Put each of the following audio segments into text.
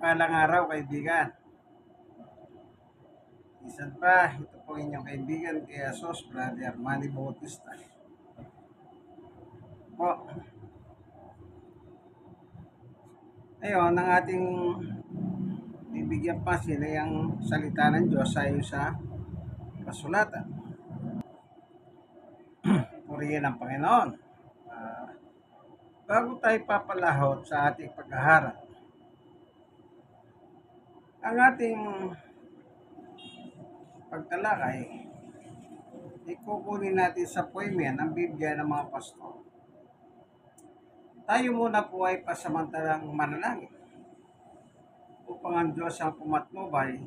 Mapagpalang araw, kaibigan. Isan pa, ito po inyong kaibigan kay Asos, Brother Manny Bautista. Po, ngayon, ang ating bibigyan pa sila yung salita ng Diyos ayon sa kasulatan. Purihin ang Panginoon. Ah, Bago tayo papalahot sa ating pag-aaral, ang ating pagtalakay, ikukunin natin sa poemen ang Biblia ng mga pastor. Tayo muna po ay pasamantalang manalangin upang ang Diyos ang pumatnubay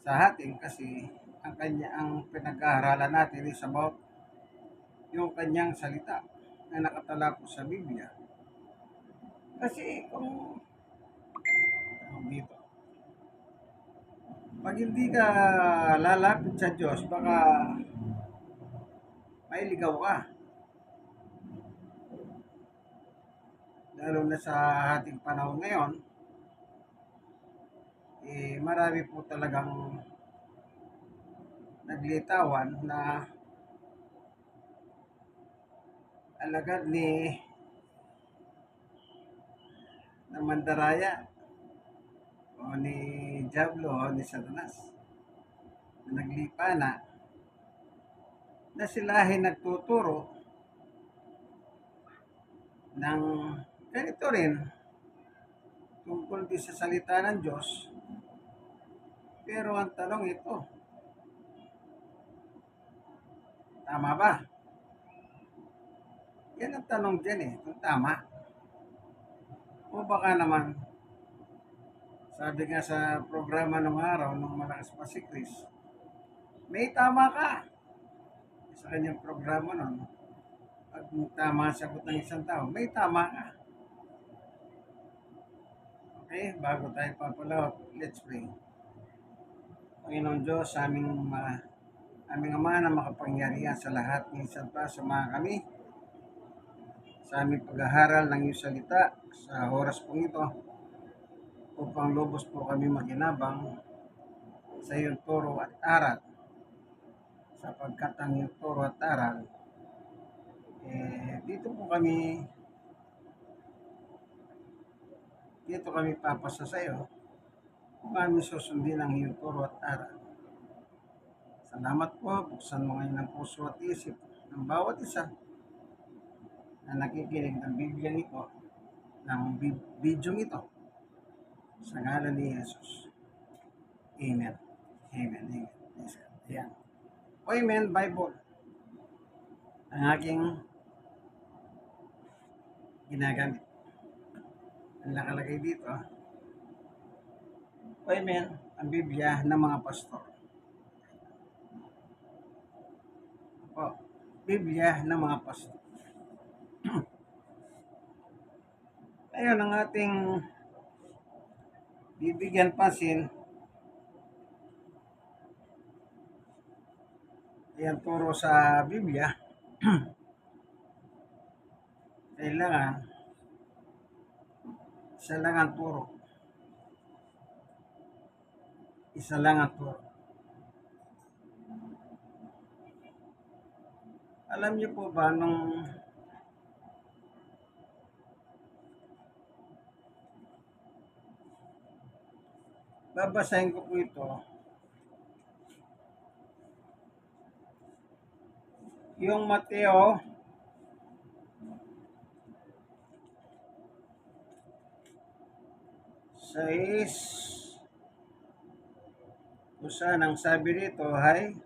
sa atin kasi ang pinag-aaralan natin is about yung kanyang salita na nakatala po sa Biblia. Kasi kung dito, pag hindi ka lalapit sa Diyos, baka mailigaw ka. Lalo na sa ating panahon ngayon, marami po talagang naglitawan na alagad na mandaraya o ni Diablo o ni Satanas na naglipa na sila ay nagtuturo ng ganito rin tungkol din sa salita ng Diyos. Pero ang tanong ito, tama ba? Yan ang tanong dyan kung tama. O baka naman, sabi nga sa programa ng araw, nung malakas pa si Chris, may tama ka sa kanyang programa nun. Pag tama ang sagot ng isang tao, may tama ka. Okay, bago tayo papalawat, let's pray. Panginoon Diyos, aming Ama na makapangyarihan sa lahat, minsan pa samahan kami sa aming pag-aaral ng iyong salita sa oras pong ito upang lubos po kami maginabang sa iyong turo at aral, sapagkat ang iyong turo at aral dito kami papasa sa iyo kung aming susundin ang iyong turo at aral. Salamat po, buksan mo ngayon ang puso at isip ng bawat isa na nakikinig ng Biblia ito, ng video ito, sa ngalan ni Jesus. Amen. Amen. Amen. Ayan. Amen, Bible. Ang aking ginagamit. Ang nakalagay dito, Amen, ang Biblia ng mga pastor. O, Biblia ng mga pastor. Ayun, ang ating bibigyan pansin, ayan, turo sa Biblia, kailangan isa lang ang turo. Isa lang ang turo. Alam niyo po ba nung babasahin ko po ito, yung Mateo 6, kung saan ang sabi rito ay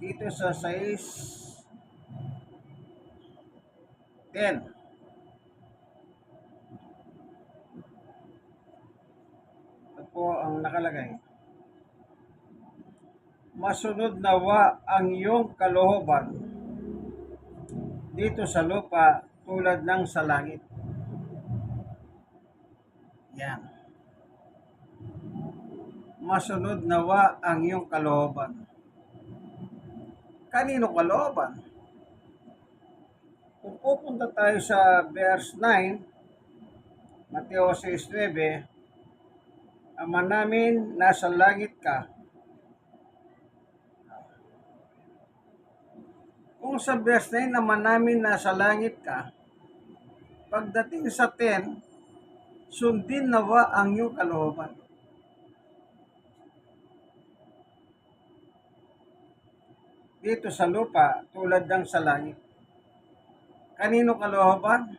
dito sa 6:10. Ito po ang nakalagay. Masunod nawa ang iyong kalooban dito sa lupa tulad ng sa langit. Yan. masunod nawa ang iyong kalooban. Kanino kalooban? Kung pupunta tayo sa verse 9, Mateo 6:9, Ama namin, nasa langit ka. Kung sa verse 9, Ama namin, nasa langit ka, pagdating sa 10, sundin nawa ang iyong kalooban. Dito sa lupa, tulad ng sa langit. Kanino kalooban?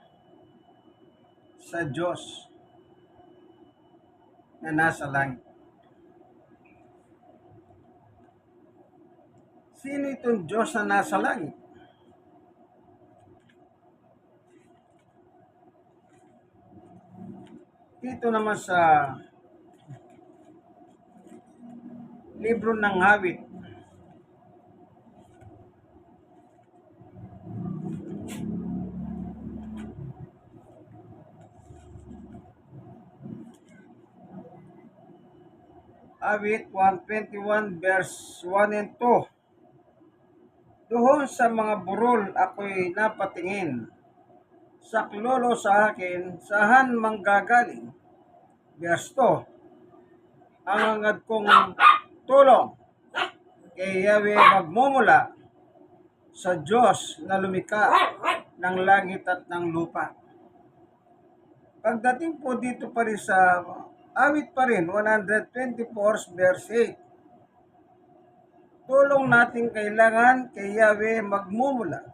Sa Diyos na nasa langit. Sino itong Diyos na nasa langit? Dito naman sa libro ng Awit, Awit 121 verse 1 and 2. Doon sa mga burol ako'y napatingin, saklolo sa akin, saan manggagaling? Verse 2. Ang hangad kong tulong kay Yahweh magmumula sa Diyos na lumikha ng langit at ng lupa. Pagdating po dito pa rin sa awit pa rin, 124 verse 8. Tulong natin kailangan kay Yahweh magmumula,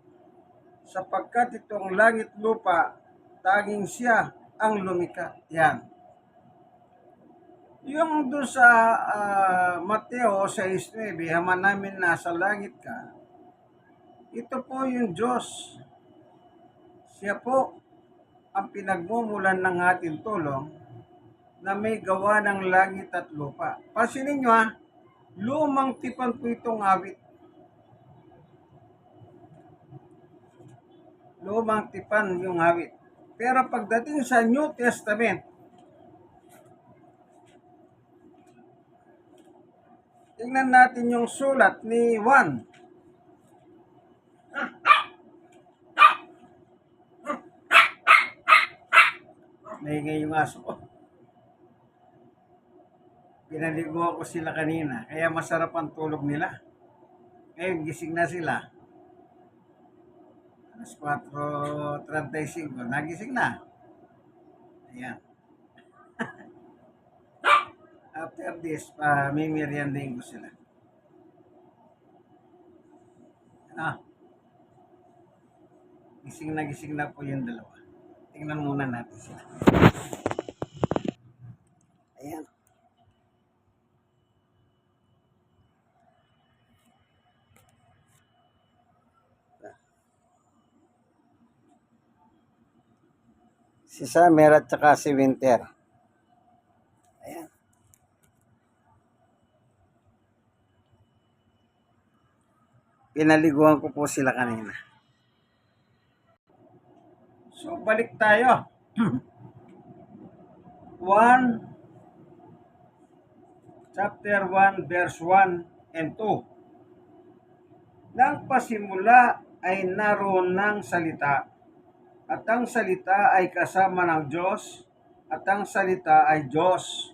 sapagkat itong langit lupa, tanging siya ang lumikha. Yan. Yung doon sa Mateo 6:9, Ama namin nasa langit ka, ito po yung Diyos. Siya po ang pinagmumulan ng ating tulong na may gawa ng langit at lupa. Pansinin nyo lumang tipan po itong awit. Lumang tipan yung awit. Pero pagdating sa New Testament, tingnan natin yung sulat ni Juan. Maingay yung aso ko. Pinaligo ko sila kanina, kaya masarap ang tulog nila. Ngayon, gising na sila. Alas 4:35, nagising na. Ayan. After this, mimiriandahin ko sila. Gising na po yung dalawa. Tingnan muna natin sila. Ayan. Si Summer at saka si Winter. Ayan. Pinaliguan ko po sila kanina. So, balik tayo. 1, chapter 1, verse 1 and 2. Nang pasimula ay naroon ng salita, at ang salita ay kasama ng Diyos, at ang salita ay Diyos.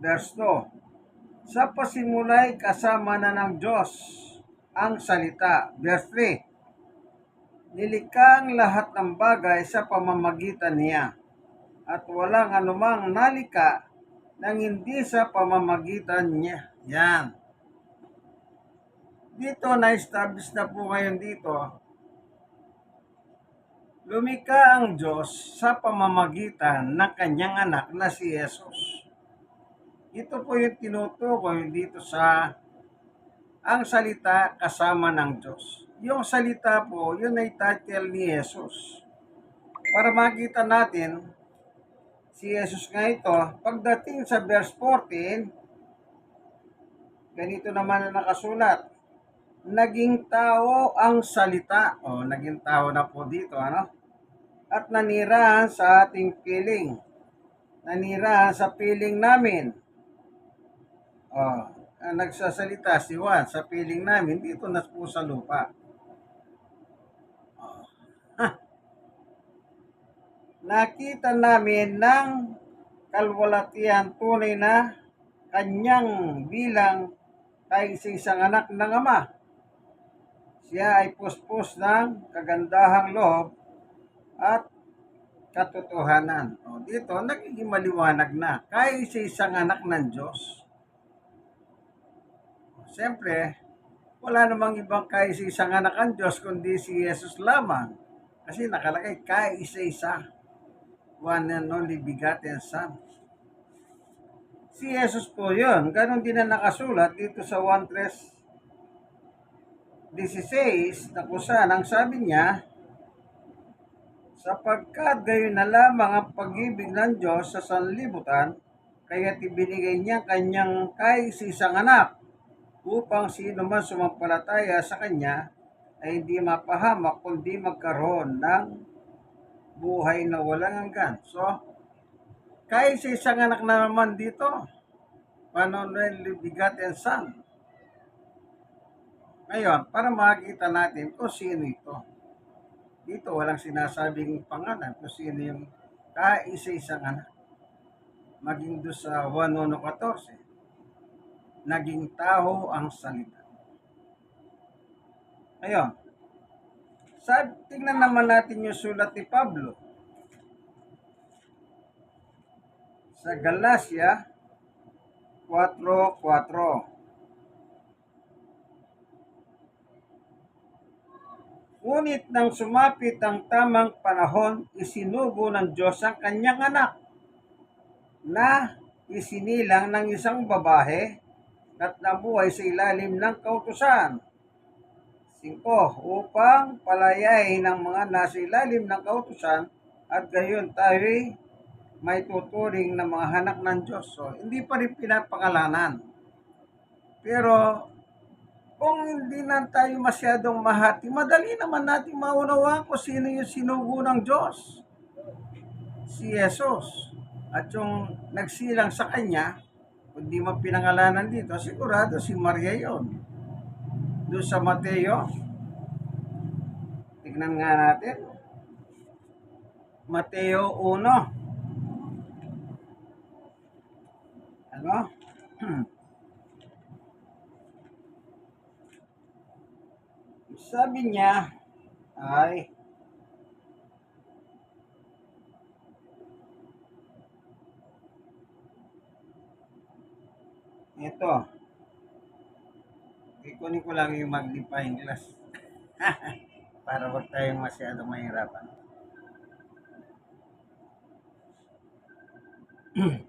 Verse 2. Sa pasimula ay kasama na ng Diyos ang salita. Verse 3. Nilikha ang lahat ng bagay sa pamamagitan niya, at walang anumang nalikha nang hindi sa pamamagitan niya. Yan. Dito, na-establish na po ngayon dito, lumikha ang Diyos sa pamamagitan ng kanyang anak na si Jesus. Ito po yung tinutukoy dito sa ang salita kasama ng Diyos. Yung salita po, yun ay title ni Jesus. Para makita natin, si Jesus nga ito, pagdating sa verse 14, ganito naman ang nakasulat. Naging tao ang salita. Naging tao na po dito, At nanirahan sa ating piling. Nanirahan sa piling namin. Oh, nagsasalita si Juan sa piling namin dito na po sa lupa. Oh. Nakita namin ng kalwalatian tunay na kanyang bilang kaisa-isang anak ng Ama. Siya ay puspos ng kagandahang loob at katotohanan. O, dito, nagiging maliwanag na kaisa-isang anak ng Diyos. Siyempre, wala namang ibang kaisa-isang anak ang Diyos kundi si Jesus lamang. Kasi nakalagay kaisa-isa. One and only begotten Son. Si Jesus po yun. Ganon din na nakasulat dito sa 1:16 na kung saan ang sabi niya, sapagkat gayon na lamang ang pag-ibig ng Diyos sa sanlibutan, kaya't ibinigay niya kanyang kaisa-isang anak upang sino man sumampalataya sa kanya ay hindi mapahamak kundi magkaroon ng buhay na walang hanggan. So, kaisa-isang anak na naman dito, Panonel begotten Son. Ngayon, para makita natin kung sino ito. Dito walang sinasabing pangalan kung sino yung kaisa-isang anak. Maging doon sa 1:14, naging tao ang salita. Ngayon, tingnan naman natin yung sulat ni Pablo sa Galatia 4:4. Ngunit nang sumapit ang tamang panahon, isinugo ng Diyos ang kanyang anak na isinilang ng isang babae at nabuhay sa ilalim ng kautusan. 5. Upang palayain ng mga nasa ilalim ng kautusan at gayon tayo'y may tuturing na mga anak ng Diyos. So, hindi pa rin pinapangalanan. Pero, kung hindi na tayo masyadong mahati, madali naman natin maunawaan kung sino yung sinugo ng Diyos. Si Jesus. At yung nagsilang sa kanya, kung di man pinangalanan dito, sigurado si Maria yon. Doon sa Mateo, tignan nga natin. Mateo 1. Ano? Sabi niya ay ito. Ikunin ko lang yung magnifying glass. Para wag tayong masyadong mahirapan.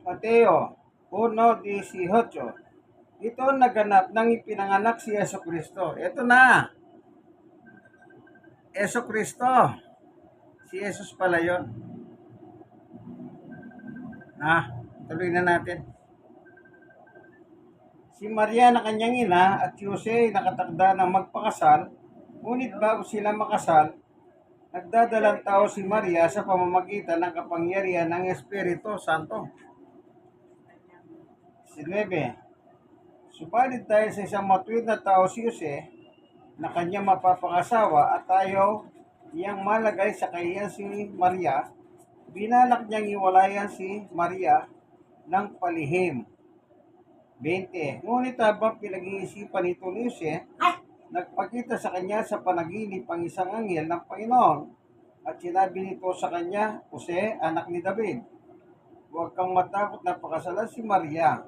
Mateo 1:18. Ito naganap nang ipinanganak si Yeso Kristo. Ito na. Yeso Kristo. Si Jesus pala yun. Tuloy na natin. Si Maria na kanyang ina at si Jose ay nakatakda ng magpakasal, ngunit bago sila makasal, nagdadalang tao si Maria sa pamamagitan ng kapangyarihan ng Espiritu Santo. 19. Subalit dahil sa isang matuwid na tao si Jose, na kanyang mapapangasawa at ayaw niyang malagay sa kahiyan si Maria, binalak niyang iwalayan si Maria ng palihim. 20. Ngunit habang pinag-iisipan nito ni Jose, nagpakita sa kanya sa panaginip ang isang anghel ng Panginoon at sinabi nito sa kanya, Jose, anak ni David, huwag kang matakot na pakasalan si Maria,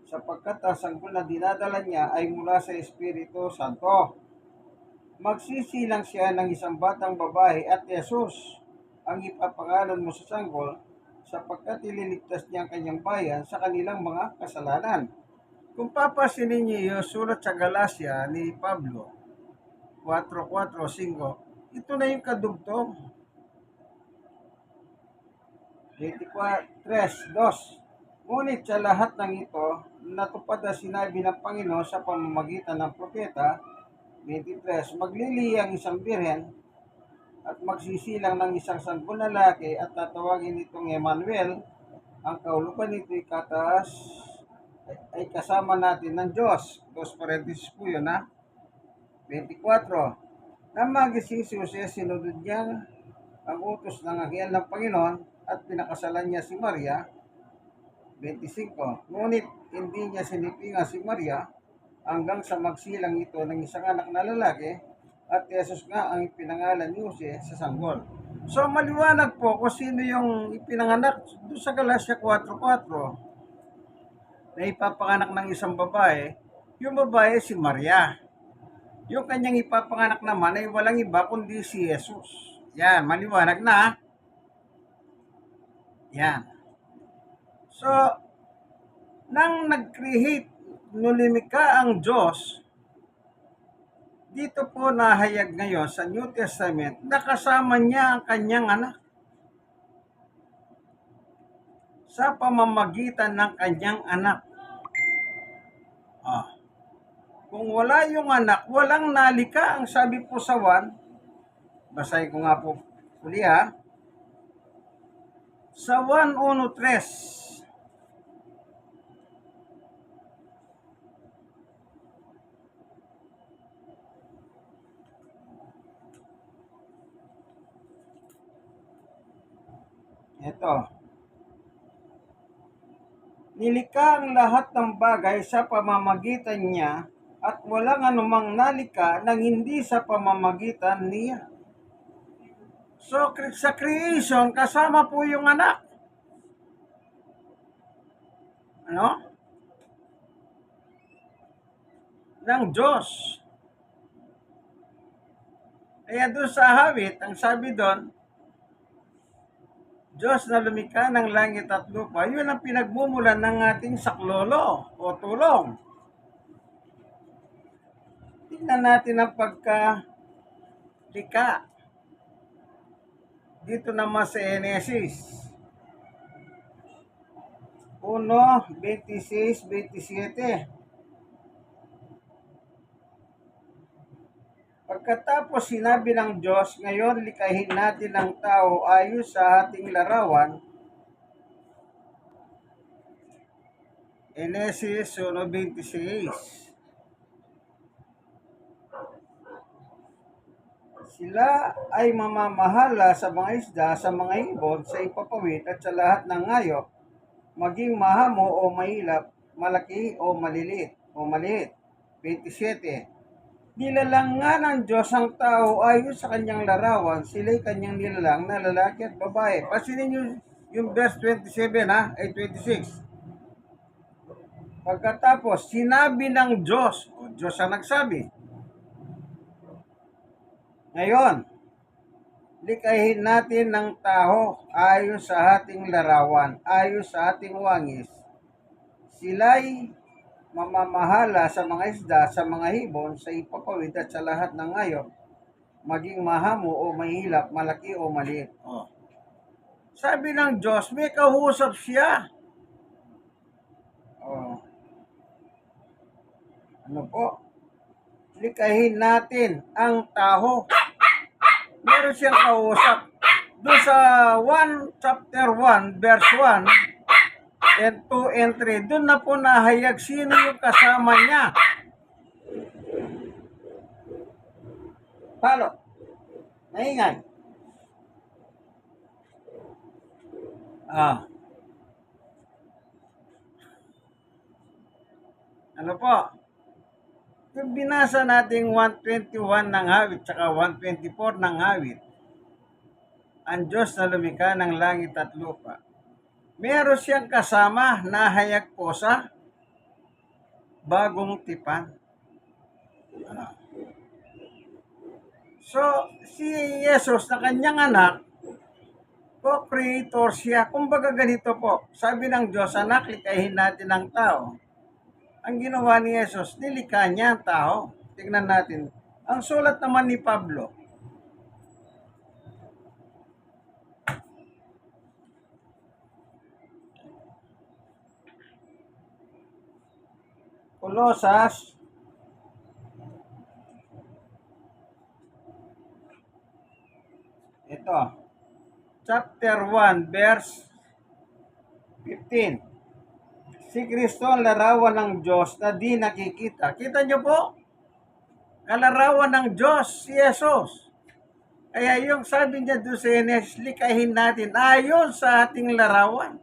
sapagkat ang sanggol na dinadala niya ay mula sa Espiritu Santo. Magsisilang siya ng isang batang babae at Jesus ang ipapangalan mo sa sanggol, sapagkat ililigtas niya ang kanyang bayan sa kanilang mga kasalanan. Kung papasinin niyo yung sulat sa Galatia ni Pablo, 4:4-5, ito na yung kadugtong. 3:2. Ngunit sa lahat ng ito, natupad na sinabi ng Panginoon sa pamamagitan ng propeta. 23. Maglilihi ang isang birhen at magsisilang ng isang sanggol na lalaki at tatawagin itong Emmanuel. Ang kahulugan nito'y ay kasama natin ng Diyos. 2 parenthesis po yun, ha? 24. Nang magising si Jose, sinunod niya ang utos ng anghel ng Panginoon at pinakasalan niya si Maria. 25. Ngunit hindi niya sinipingan si Maria hanggang sa magsilang ito ng isang anak na lalaki, at Jesus nga ang ipinangalan ni Jose sa sanggol. So maliwanag po kung sino yung ipinanganak doon sa Galatia 4:4 na ipapanganak ng isang babae. Yung babae si Maria. Yung kanyang ipapanganak naman ay walang iba kundi si Jesus. Yan, maliwanag na. Yan. So, nang nag-create, nulimika ang Diyos, dito po nahayag ngayon sa New Testament, nakasama niya ang kanyang anak sa pamamagitan ng kanyang anak. Kung wala yung anak, walang nalika. Ang sabi po sa 1, basahin ko nga po uli, ha. Sa 1:1-3, ito. Nilikha ang lahat ng bagay sa pamamagitan niya, at walang anumang nalika nang hindi sa pamamagitan niya. So, sa creation, kasama po yung anak. Ano? Ng Diyos. Kaya doon sa Hawit, ang sabi doon, Diyos na lumikha ng langit at lupa, yun ang pinagmumulan ng ating saklolo o tulong. Tingnan natin ang pagkalika. Dito naman sa Genesis 1:26-27. Pagkatapos sinabi ng Diyos, ngayon likahin natin ang tao ayon sa ating larawan. Genesis 1:26. Sila ay mamamahala sa mga isda, sa mga ibon, sa ipapawid at sa lahat ng hayop, maging mahamo o mahilap, malaki o maliliit o maliit. 27. Nilalang nga ng Diyos ang tao ayon sa kanyang larawan, sila'y kanyang nilalang na lalaki at babae. Pasinin nyo yung verse 27, ha? Ay 26. Pagkatapos, sinabi ng Diyos, o Diyos ang nagsabi, ngayon, likahin natin ng tao ayon sa ating larawan, ayon sa ating wangis. Sila'y mamamahala sa mga isda, sa mga ibon, sa ipapawid at sa lahat ng hayop, maging mahamo o mahilap, malaki o maliit. Sabi ng Diyos, may kausap siya. Ano po? Likahin natin ang tao. Meron siyang kausap. Doon sa chapter 1, verse 1 and 2 and 3, doon na po nahayag sino yung kasama niya. Palo. Maingay. Ano po? Yung binasa nating 121 ng Hawit saka 124 ng Hawit, ang Diyos na lumikha ng langit at lupa, meron siyang kasama na hayag po sa bagong tipan. So, si Jesus na kanyang anak, co-creator siya. Kumbaga ganito po, sabi ng Diyos, anak, likahin natin ang tao. Ang ginawa ni Jesus, nilikha niya ang tao. Tingnan natin. Ang sulat naman ni Pablo, Colosas, ito, chapter 1, verse 15. Si Kristo ang larawan ng Diyos na di nakikita. Kita niyo po? Kalarawan ng Diyos, si Jesus. Kaya yung sabi niya doon sa Genesis, likahin natin ayon sa ating larawan.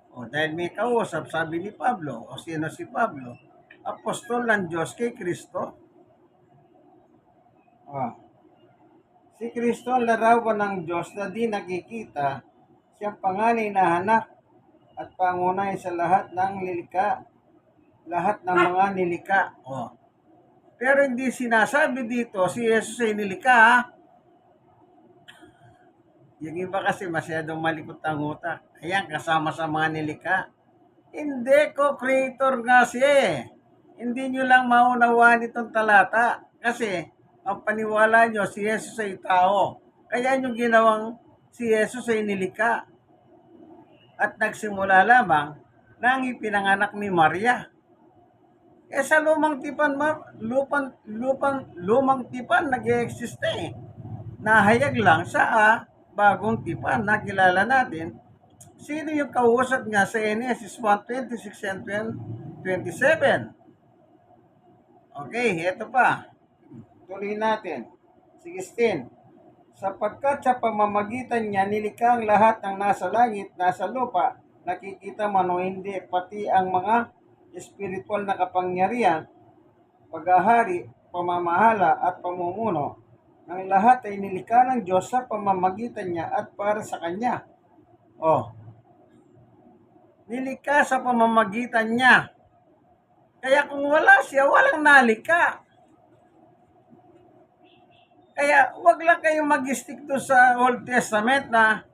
O dahil may kausap, sabi ni Pablo, o sino si Pablo? Apostol ng Diyos kay Kristo. O, si Kristo ang larawan ng Diyos na di nakikita, siyang panganay na anak at pangunay sa lahat ng nilikha, lahat ng mga nilikha. O, pero hindi sinasabi dito si Jesus ay nilikha. Yung iba kasi masyadong malikot ang utak. Ayan, kasama sa mga nilikha. Hindi ko creator nga siya eh. Hindi nyo lang maunawaan itong talata. Kasi ang paniwala nyo, si Jesus ay tao. Kaya nyo ginawang si Jesus ay nilikha. At nagsimula lamang nang ipinanganak ni Maria. Eh sa lumang tipan, lumang tipan nag-e-exist eh. Nahayag lang sa bagong tipan na kilala natin. Sino yung kausap niya sa Genesis 1:26 and 27? Okay, eto pa. Tuloy natin. 16. Sapagkat sa pamamagitan niya nilikha ang lahat ng nasa langit, nasa lupa, nakikita man o hindi, pati ang mga espiritual na kapangyarihan, paghahari, pamamahala at pamumuno, ng lahat ay nilikha ng Diyos sa pamamagitan niya at para sa Kanya. Oh, nilikha sa pamamagitan niya. Kaya kung wala siya, walang nalikha. Kaya wag lang kayong mag-stick to sa Old Testament na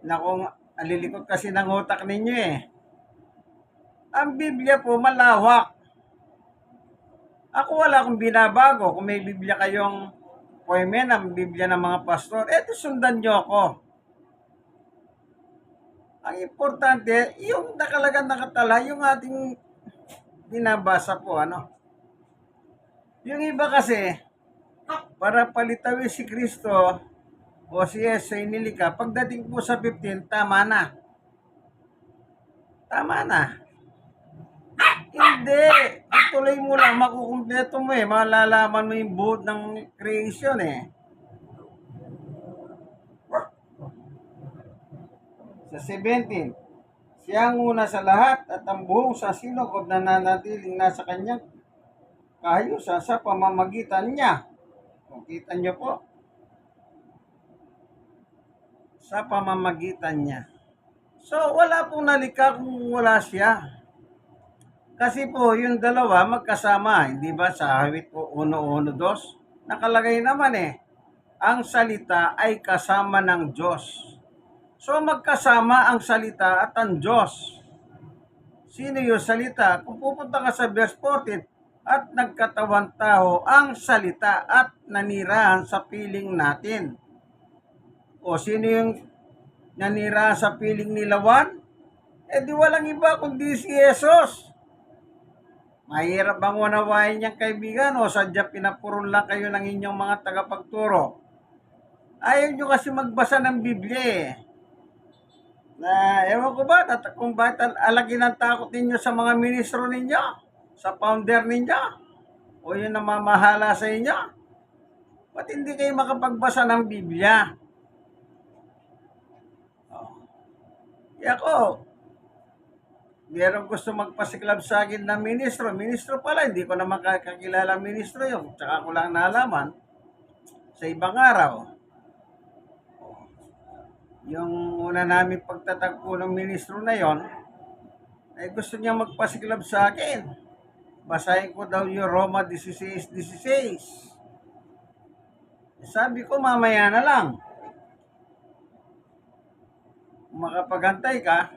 kung alilikot kasi ng utak ninyo eh. Ang Biblia po malawak. Ako wala akong binabago. Kung may Biblia kayong poemen, ang Biblia ng mga pastor, eto sundan nyo ako. Ang importante, yung nakalagang nakatala, yung ating binabasa po, ano. Yung iba kasi, para palitawin si Kristo o si Jesus ay nilikha, pagdating po sa 15, tama na. Tama na. Hindi. Ituloy mo lang, makukumpleto mo eh. Malalaman mo yung buod ng creation eh. Sa 17, siya ang una sa lahat at ang buong sa sinokob na nanatiling nasa kanyang kaayusan sa pamamagitan niya. Kung kita nyo po, sa pamamagitan niya. So, wala pong nalikha kung wala siya. Kasi po, yung dalawa magkasama, hindi ba sa Awit po 1:1-2? Nakalagay naman eh, ang salita ay kasama ng Diyos. So, magkasama ang salita at ang Diyos. Sino yung salita? Kung pupunta ka sa verse 14, at nagkatawan tao ang salita at nanirahan sa piling natin. O sino yung nanirahan sa piling ni Lawan? Eh di walang iba kundi si Jesus. Mahirap bang unawain niyang kaibigan o sadya pinapuron lang kayo ng inyong mga tagapagturo? Ayaw nyo kasi magbasa ng Biblia eh. Na ewan ko ba kung bakit alagin ang takot ninyo sa mga ministro ninyo, sa founder ninyo, o yung namamahala sa inyo. Ba't hindi kayo makapagbasa ng Biblia? Ako, meron gusto magpasiklab sa akin na ministro. Ministro pala, hindi ko naman kakilala ministro yun. Tsaka ko lang nalaman sa ibang araw. Yung una namin pagtatagpo ng ministro na yon, ay gusto niya magpasiklab sa akin. Basahin ko daw yung Roma 16:16. Sabi ko mamaya na lang. Kung makapagantay ka,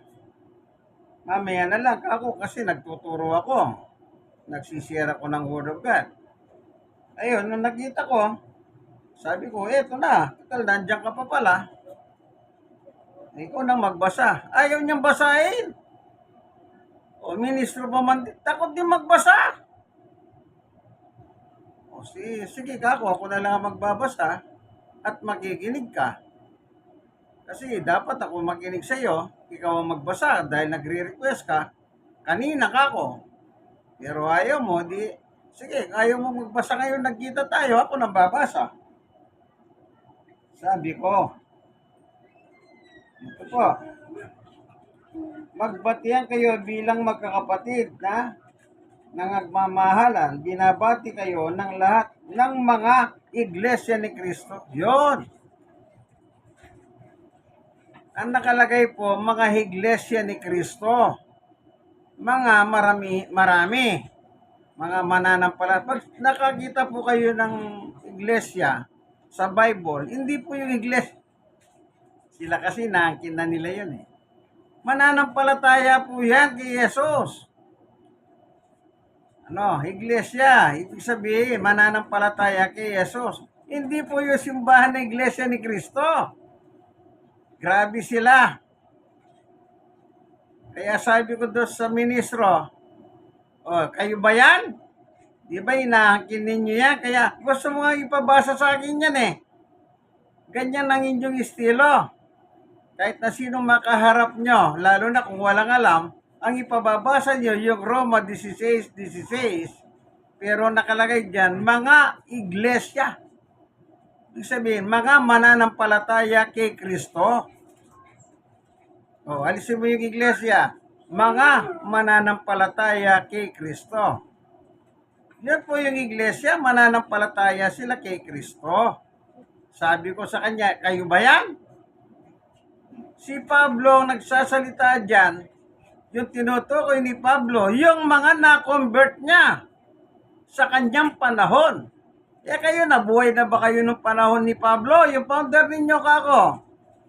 mamaya na lang ako kasi nagtuturo ako. Nagsishare ako ng Word of God. Ayun, nung nakita ko, sabi ko, eto na, total nandiyan ka pa pala. Ikaw nang magbasa. Ayaw niyang basahin. O ministro pa man, takot din magbasa. O sige ka ako na lang magbabasa at makikinig ka. Kasi dapat ako makinig sa iyo, ikaw ang magbasa dahil nagre-request ka. Kanina ka ako. Pero ayaw mo, di, sige, ayaw mo magbasa ngayon, nagkita tayo, ako nang babasa. Sabi ko, ito po, magbatihan kayo bilang magkakapatid na nangagmamahalan, binabati kayo ng lahat ng mga iglesia ni Kristo. Yon. Ang nakalagay po, mga iglesia ni Kristo. Mga marami. Mga mananampalataya. Pag nakakita po kayo ng iglesia sa Bible, hindi po yung iglesia. Sila kasi naangkin na nila yun eh. Mananampalataya po yan kay Jesus. Iglesia, ibig sabihin, mananampalataya kay Jesus. Hindi po yung simbahan ng iglesia ni Kristo. Grabe sila. Kaya sabi ko doon sa ministro, kayo ba yan? Di ba inaangkin ninyo yan? Kaya gusto mo nga ipabasa sa akin yan eh. Ganyan ang inyong estilo. Kahit na sinong makaharap nyo, lalo na kung walang alam, ang ipababasa nyo yung Roma 16:16, pero nakalagay dyan, mga iglesia. Ibig sabihin, mga mananampalataya kay Kristo. Alisin mo yung iglesia. Mga mananampalataya kay Kristo. Yan po yung iglesia, mananampalataya sila kay Kristo. Sabi ko sa kanya, kayo ba yan? Si Pablo ang nagsasalita dyan, yung tinutukoy ni Pablo, yung mga na-convert niya sa kanyang panahon. Kayo, nabuhay na ba kayo nung panahon ni Pablo? Yung founder ninyo kako,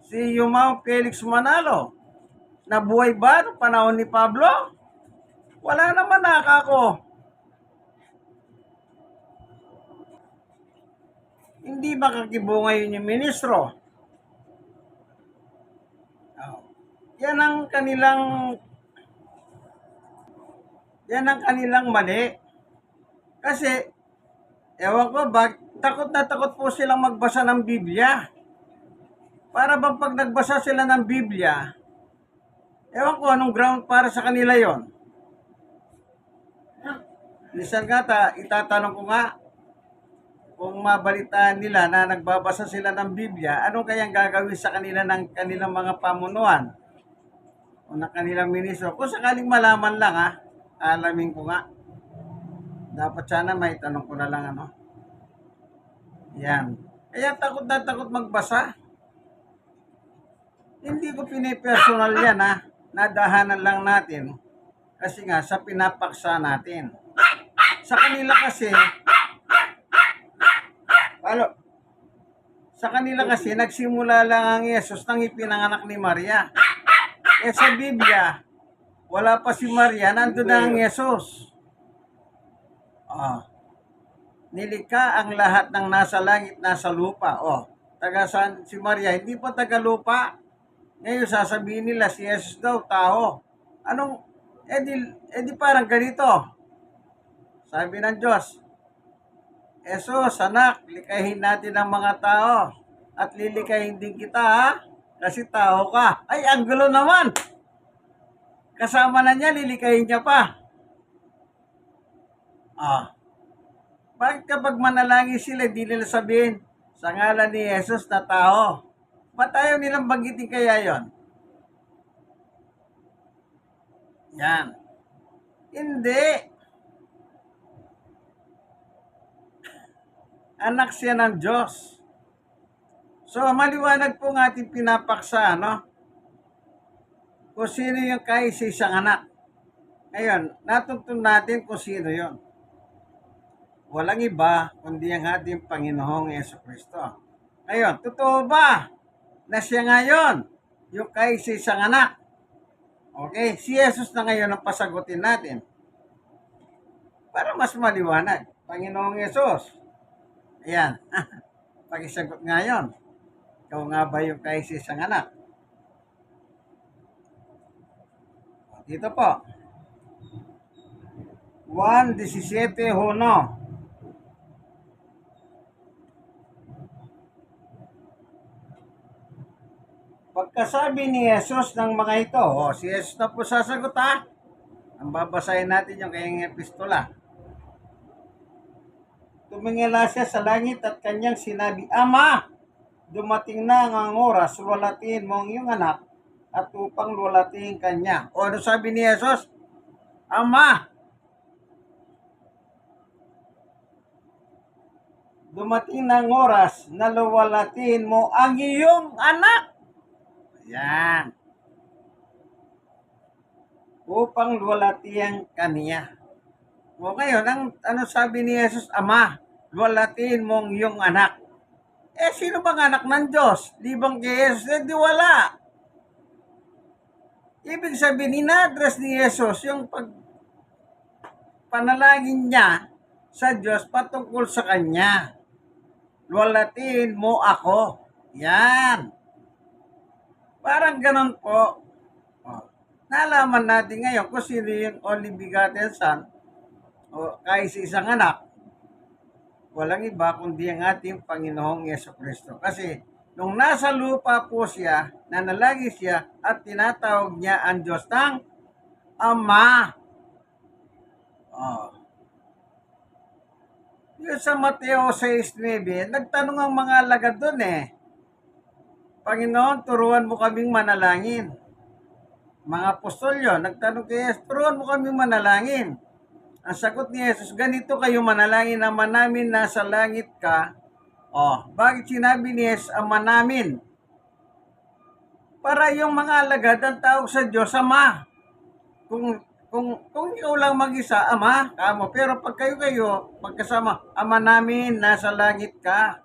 si Yumao Felix Manalo. Nabuhay ba nung panahon ni Pablo? Wala naman na kako. Hindi makakibunga yun yung ministro. Yan ang kanilang mali. Kasi, ewan ko, takot na takot po silang magbasa ng Biblia. Para bang pag nagbasa sila ng Biblia, ewan ko anong ground para sa kanila yon. Minsan nga, itatanong ko nga, kung mabalitaan nila na nagbabasa sila ng Biblia, ano kayang gagawin sa kanila ng kanilang mga pamunuan o ng kanilang ministro? Kung sakaling malaman lang alamin ko nga. Dapat sana may tanong ko na lang Yan. Kaya takot na takot magbasa. Hindi ko pinipersonal yan Nadahanan lang natin. Kasi nga sa pinapaksa natin. Sa kanila kasi, nagsimula lang ang Yesus nang ipinanganak ni Maria. Sa Biblia, wala pa si Maria, nandun na ang Yesus. Nilikha ang lahat ng nasa langit, nasa lupa. Taga saan si Maria? Hindi pa taga lupa. Ngayon sasabihin nila si Jesus daw, tao. Di parang ganito. Sabi ng Diyos, Jesus, anak, likahin natin ang mga tao at lilikahin din kita kasi tao ka. Ay, ang gulo naman. Kasama na niya, lilikahin niya pa. Bakit kapag manalangin sila, di nila sabihin, sa ngalan ni Jesus na tao? Ba't ayaw nilang banggitin kaya yon? Yan. Hindi. Anak siya ng Diyos. So, maliwanag po ng ating pinapaksa, kung sino yung kaisa-isang anak. Ngayon, natuntun natin kung sino yon. Walang iba, kundi ang ating Panginoong Jesucristo. Ngayon, totoo ba na siya ngayon, yung kaisa-isang anak? Okay, si Jesus na ngayon ang pasagutin natin. Para mas maliwanag, Panginoong Jesus. Ayan, pakisagot nga yun. Ikaw nga ba yung kaisa-isang anak? Dito po. 1:17:1. kasabi ni Jesus ng mga ito? O, si Jesus na po sasagot ha. Ang babasahin natin yung kanyang epistola. Tumingala siya sa langit at kanyang sinabi, Ama, dumating na ang oras, lulatiin mo ang iyong anak at upang lulatiin kanya. O ano sabi ni Jesus? Ama, dumating na ang oras na luwalatiin mo ang iyong anak. Yan. Upang luwalatiin kaniya. O ngayon, ano sabi ni Jesus? Ama, luwalatiin mo ang iyong anak. Sino bang anak ng Diyos? Libang kay Jesus, di wala. Ibig sabihin, ina-address ni Jesus yung panalangin niya sa Diyos patungkol sa Kanya. Luwalatiin mo ako. Yan. Parang ganun po. Nalaman natin ngayon kung sino yung only begotten Son o kahit isang anak. Walang iba kundi ang ating Panginoong Yesu-Kristo. Kasi nung nasa lupa po siya, nanalagi siya at tinatawag niya ang Diyos ng Ama. Yung sa Mateo 6:9, nagtanong ang mga alagad doon Panginoon, turuan mo kaming manalangin. Mga apostol yun, nagtanong kay Jesus, turuan mo kaming manalangin. Ang sagot ni Jesus, ganito kayo manalangin, Ama namin nasa langit ka. Bakit sinabi ni Jesus, Ama namin? Para yung mga alagad ang tawag sa Diyos, Ama. Kung ikaw lang mag-isa, Ama, kamo. Pero pag kayo, magkasama, Ama namin, nasa langit ka.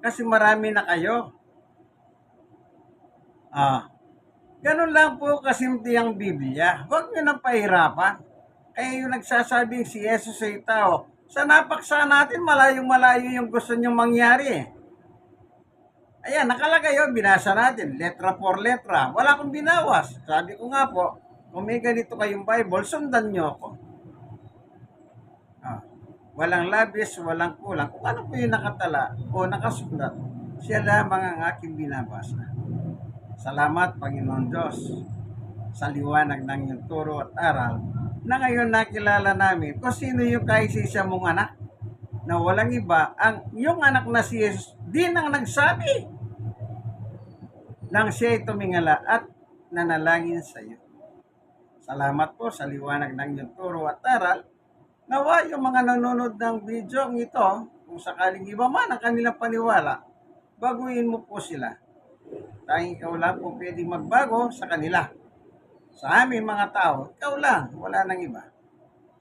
Kasi marami na kayo. Ganun lang po kasimple ang Biblia. Huwag nyo nang pahirapan. Kaya yung nagsasabing si Jesus ay tao, sa napaksa natin, malayong-malayo yung gusto nyong mangyari. Ayan, nakalagay yun, binasa natin, letra for letra. Wala akong binawas. Sabi ko nga po, kung may ganito kayong Bible, sundan nyo ako. Walang labis, walang kulang. Kung ano po yung nakatala o nakasulat, siya lamang ang aking binabasa. Salamat, Panginoon Diyos, sa liwanag ng iyong turo at aral, na ngayon nakilala namin kung sino yung kaisa-isa mong anak, na walang iba, ang yung anak na si Jesus, din ang nagsabi nang siya'y tumingala at nanalangin sa iyo. Salamat po sa liwanag ng iyong turo at aral. Nawa yung mga nanonood ng video ito, kung sakaling iba man ang kanilang paniwala, baguhin mo po sila. Tanging ikaw lang po pwedeng magbago sa kanila. Sa amin mga tao, ikaw lang, wala nang iba.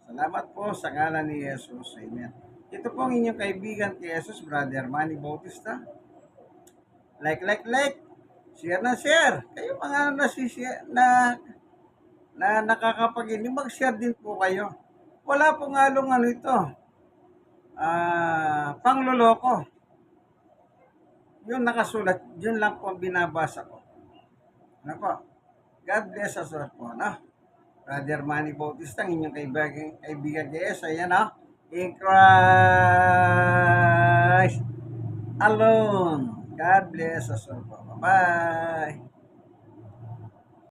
Salamat po sa ngalan ni Jesus. Amen. Ito po ang inyong kaibigan kay Jesus, Brother Manny Bautista. Like. Share na share. Kayo mga na nakakapag-inig, mag-share din po kayo. Wala pong halong ito. Pangloloko. Yun nakasulat, yun lang po ang binabasa ko. Ano po? God bless us all po, no? Brother Manny Bautista, ang inyong kaibigan kay Jesus, ayan, no? In Christ alone. God bless us all po. Bye-bye.